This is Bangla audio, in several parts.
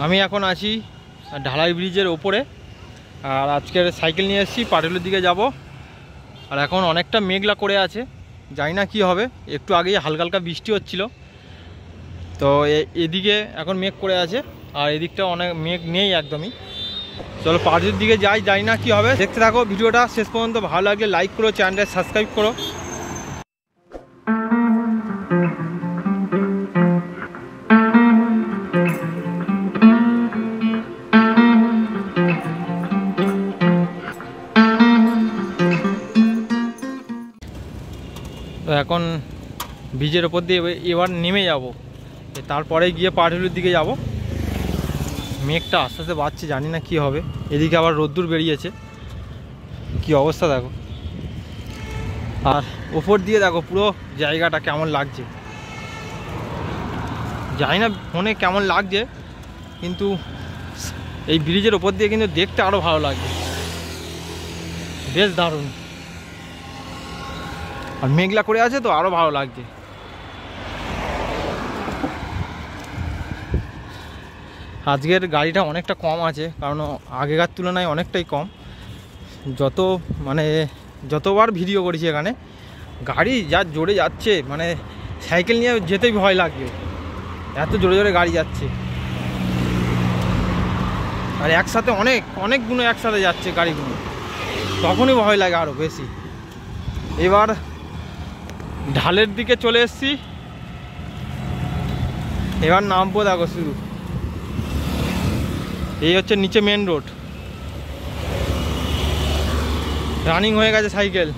আমি এখন আছি ঢালাই ব্রিজের ওপরে, আর আজকের সাইকেল নিয়ে এসেছি, পাটুলির দিকে যাব। আর এখন অনেকটা মেঘলা করে আছে, জানি না কি হবে। একটু আগেই হালকা হালকা বৃষ্টি হচ্ছিল, তো এদিকে এখন মেঘ করে আছে, আর এদিকটা অনেক মেঘ নেই একদমই। চলো পাটুলির দিকে যাই, জানি না কি হবে। দেখতে থাকো ভিডিওটা শেষ পর্যন্ত, ভালো লাগলে লাইক করো, চ্যানেলটা সাবস্ক্রাইব করো। তো এখন ব্রিজের ওপর দিয়ে এবার নেমে যাব, তারপরে গিয়ে পাটুলির দিকে যাব। মেঘটা আস্তে আস্তে বাড়ছে, জানি না কি হবে। এদিকে আবার রোদ্দুর বেরিয়েছে, কি অবস্থা দেখো। আর ওপর দিয়ে দেখো পুরো জায়গাটা কেমন লাগছে, জানি না ফোনে কেমন লাগছে, কিন্তু এই ব্রিজের ওপর দিয়ে কিন্তু দেখতে আরও ভালো লাগছে, বেশ দারুণ। আর মেঘলা করে আছে তো আরও ভালো লাগছে। আজকের গাড়িটা অনেকটা কম আছে, কারণ আগেকার তুলনায় অনেকটাই কম। যতবার ভিডিও করেছি এখানে গাড়ি যা জোরে যাচ্ছে, মানে সাইকেল নিয়ে যেতেই ভয় লাগবে, এত জোরে জোরে গাড়ি যাচ্ছে। আর একসাথে অনেকগুলো একসাথে যাচ্ছে গাড়িগুলো, তখনই ভয় লাগে আরও বেশি। এবার ঢালের দিকে চলে এসেছি, এবার নামবো। দেখো শুরু, এই হচ্ছে নিচে মেন রোড, রানিং হয়ে গেছে সাইকেল।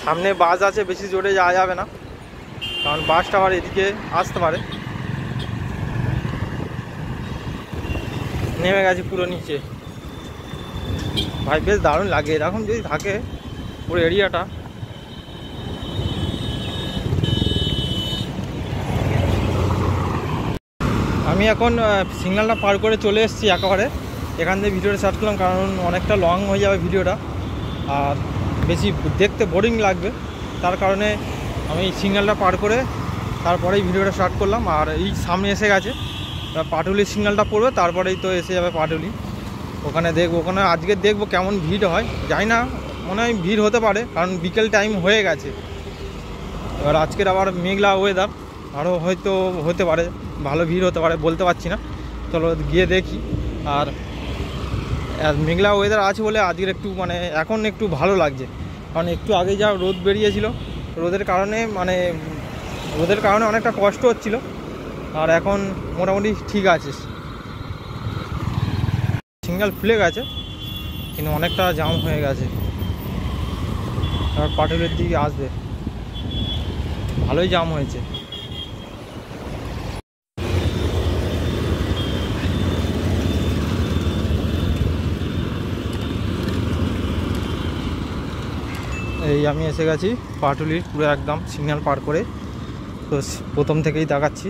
সামনে বাস আছে, বেশি জোরে যাওয়া যাবে না, কারণ বাসটা আবার এদিকে আসতে পারে। নেমে গেছি পুরো নিচে। ভাই বেশ দারুণ লাগে এরকম যদি থাকে পুরো এরিয়াটা। আমি এখন সিগন্যালটা পার করে চলে এসেছি একেবারে। এখান থেকে ভিডিওটা স্টার্ট করলাম, কারণ অনেকটা লং হয়ে যাবে ভিডিওটা, আর বেশি দেখতে বোরিং লাগবে। তার কারণে আমি সিগন্যালটা পার করে তারপরেই ভিডিওটা স্টার্ট করলাম। আর এই সামনে এসে গেছে পাটুলির সিগন্যালটা পড়বে, তারপরেই তো এসে যাবে পাটুলি। ওখানে দেখবো, ওখানে আজকে দেখবো কেমন ভিড় হয়। জানি না, মনে হয় ভিড় হতে পারে, কারণ বিকেল টাইম হয়ে গেছে। এবার আজকের আবার মেঘলা ওয়েদার, আরও হয়তো হতে পারে ভালো ভিড় হতে পারে, বলতে পারছি না। চলো গিয়ে দেখি। আর মেঘলা ওয়েদার আছে বলে আজকের একটু এখন একটু ভালো লাগছে, কারণ একটু আগে যা রোদ বেরিয়েছিল, রোদের কারণে অনেকটা কষ্ট হচ্ছিল। আর এখন মোটামুটি ঠিক আছে, সিগন্যাল খুলে গেছে, কিন্তু অনেকটা জাম হয়ে গেছে। আর পাটুলির দিকে আসবে, ভালোই জাম হয়েছে। এই আমি এসে গেছি পাটুলির পুরো একদম সিগন্যাল পার করে, তো প্রথম থেকেই দেখাচ্ছি।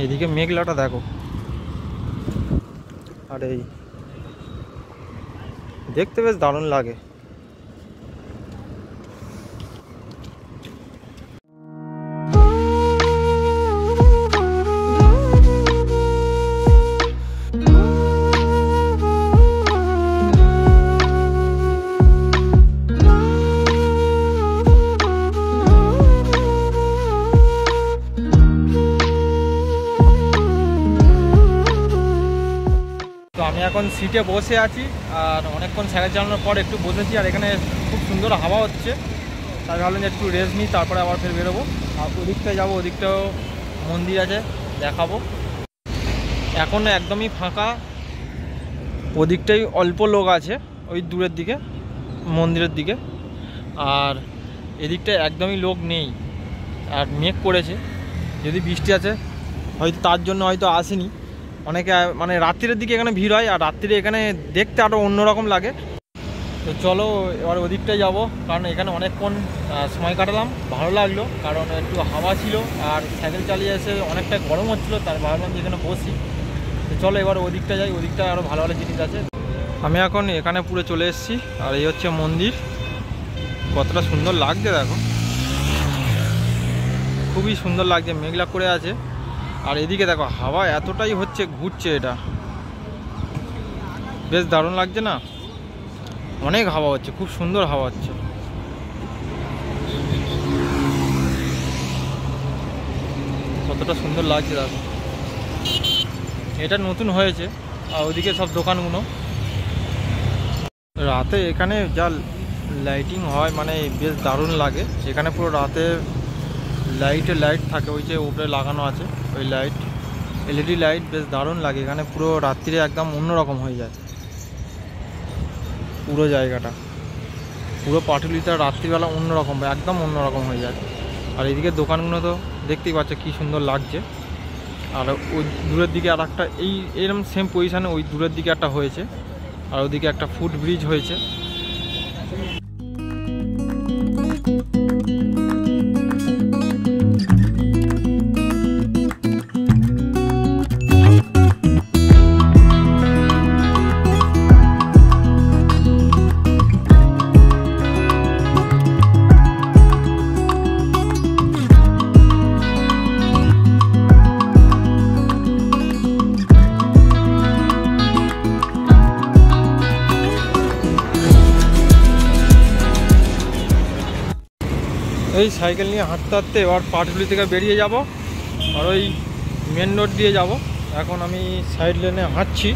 এদিকে মেঘলাটা দেখো, আর এই দেখতে বেশ দারুণ লাগে। আমি এখন সিটে বসে আছি, আর অনেকক্ষণ সাইকেল চালানোর পর একটু বসেছি, আর এখানে খুব সুন্দর হাওয়া হচ্ছে। তাই ভাবলাম যে একটু রেস্ট নিই, তারপরে আবার ফের বেরোবো। আর ওদিকটায় যাবো, ওদিকটাও মন্দির আছে, দেখাবো। এখন একদমই ফাঁকা, ওদিকটাই অল্প লোক আছে, ওই দূরের দিকে মন্দিরের দিকে। আর এদিকটা একদমই লোক নেই, আর মেঘ করেছে, যদি বৃষ্টি আছে হয়তো তার জন্য হয়তো আসেনি অনেকে, মানে রাত্রির দিকে এখানে ভিড় হয় আর রাত্রিরে এখানে দেখতে আরও অন্যরকম লাগে। তো চলো এবার ওদিকটায় যাব, কারণ এখানে অনেকক্ষণ সময় কাটালাম, ভালো লাগলো, কারণ একটু হাওয়া ছিল আর সাইকেল চালিয়ে এসে অনেকটা গরম হচ্ছিলো, তার ভাবলাম যে এখানে বসি। তো চলো এবার ওদিকটা যাই, ওদিকটা আরও ভালো ভালো জিনিস আছে। আমি এখন এখানে পুরো চলে এসেছি আর এই হচ্ছে মন্দির, কতটা সুন্দর লাগছে দেখো, খুবই সুন্দর লাগছে, মেঘলা করে আছে। আর এদিকে দেখো হাওয়া এতটাই হচ্ছে, ঘুরছে, এটা বেশ দারুণ লাগছে না, অনেক হাওয়া হচ্ছে, খুব সুন্দর হাওয়া হচ্ছে। কতটা সুন্দর লাগছে দেখো, এটা নতুন হয়েছে। আর ওদিকে সব দোকানগুলো, রাতে এখানে যা লাইটিং হয় মানে বেশ দারুণ লাগে। এখানে পুরো রাতে লাইট থাকে, ওই যে উপরে লাগানো আছে ওই লাইট, এলইডি লাইট, বেশ দারুণ লাগে। এখানে পুরো রাত্রিরে একদম অন্যরকম হয়ে যায় পুরো জায়গাটা, পুরো পাটুলিটা রাত্রিবেলা অন্যরকম, একদম অন্যরকম হয়ে যায়। আর এদিকে দোকানগুলো তো দেখতেই পাচ্ছ কী সুন্দর লাগছে। আর ওই দূরের দিকে আর একটা এইরকম সেম পজিশানে ওই দূরের দিকে একটা হয়েছে, আর ওদিকে একটা ফুট ব্রিজ হয়েছে। এই সাইকেল নিয়ে হাঁটতে হাঁটতে এবার পাটুলি থেকে বেরিয়ে যাব আর ওই মেন রোড দিয়ে যাব। এখন আমি সাইড লেনে হাঁটছি।